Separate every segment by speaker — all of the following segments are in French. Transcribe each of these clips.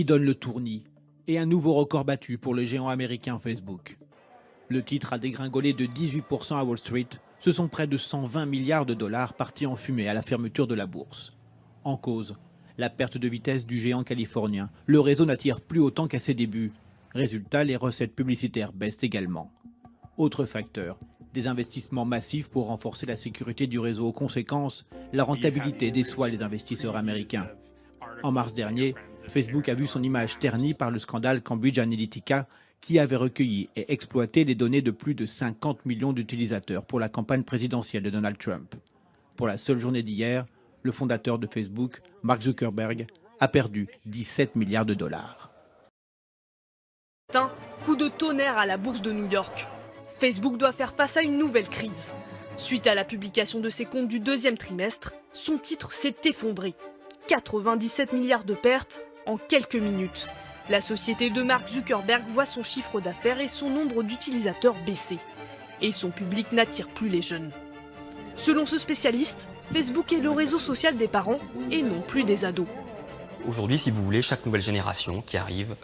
Speaker 1: qui donne le tournis et un nouveau record battu pour le géant américain Facebook. Le titre a dégringolé de 18% à Wall Street. Ce sont près de 120 milliards de dollars partis en fumée à la fermeture de la bourse. En cause, la perte de vitesse du géant californien. Le réseau n'attire plus autant qu'à ses débuts. Résultat, les recettes publicitaires baissent également. Autre facteur, des investissements massifs pour renforcer la sécurité du réseau. Aux conséquences, la rentabilité déçoit les investisseurs américains. En mars dernier, Facebook a vu son image ternie par le scandale Cambridge Analytica qui avait recueilli et exploité les données de plus de 50 millions d'utilisateurs pour la campagne présidentielle de Donald Trump. Pour la seule journée d'hier, le fondateur de Facebook, Mark Zuckerberg, a perdu 17 milliards de dollars.
Speaker 2: Coup de tonnerre à la bourse de New York. Facebook doit faire face à une nouvelle crise. Suite à la publication de ses comptes du deuxième trimestre, son titre s'est effondré. 97 milliards de pertes en quelques minutes. La société de Mark Zuckerberg voit son chiffre d'affaires et son nombre d'utilisateurs baisser. Et son public n'attire plus les jeunes. Selon ce spécialiste, Facebook est le réseau social des parents et non plus des ados.
Speaker 3: Aujourd'hui, si vous voulez, chaque nouvelle génération qui arrive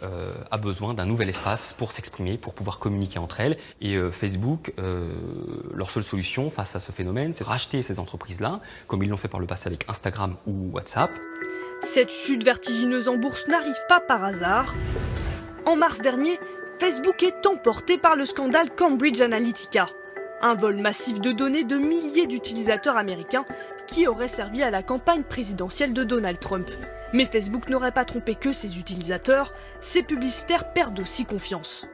Speaker 3: a besoin d'un nouvel espace pour s'exprimer, pour pouvoir communiquer entre elles. Et Facebook, leur seule solution face à ce phénomène, c'est de racheter ces entreprises-là, comme ils l'ont fait par le passé avec Instagram ou WhatsApp.
Speaker 2: Cette chute vertigineuse en bourse n'arrive pas par hasard. En mars dernier, Facebook est emporté par le scandale Cambridge Analytica. Un vol massif de données de milliers d'utilisateurs américains qui aurait servi à la campagne présidentielle de Donald Trump. Mais Facebook n'aurait pas trompé que ses utilisateurs, ses publicitaires perdent aussi confiance.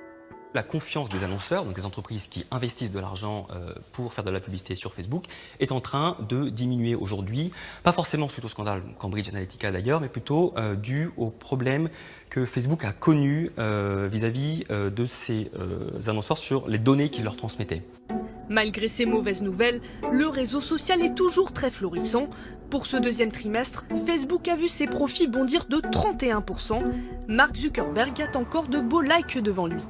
Speaker 3: La confiance des annonceurs, donc les entreprises qui investissent de l'argent pour faire de la publicité sur Facebook, est en train de diminuer aujourd'hui. Pas forcément suite au scandale Cambridge Analytica d'ailleurs, mais plutôt dû aux problèmes que Facebook a connus vis-à-vis de ses annonceurs sur les données qu'il leur transmettait.
Speaker 2: Malgré ces mauvaises nouvelles, le réseau social est toujours très florissant. Pour ce deuxième trimestre, Facebook a vu ses profits bondir de 31%. Mark Zuckerberg a encore de beaux likes devant lui.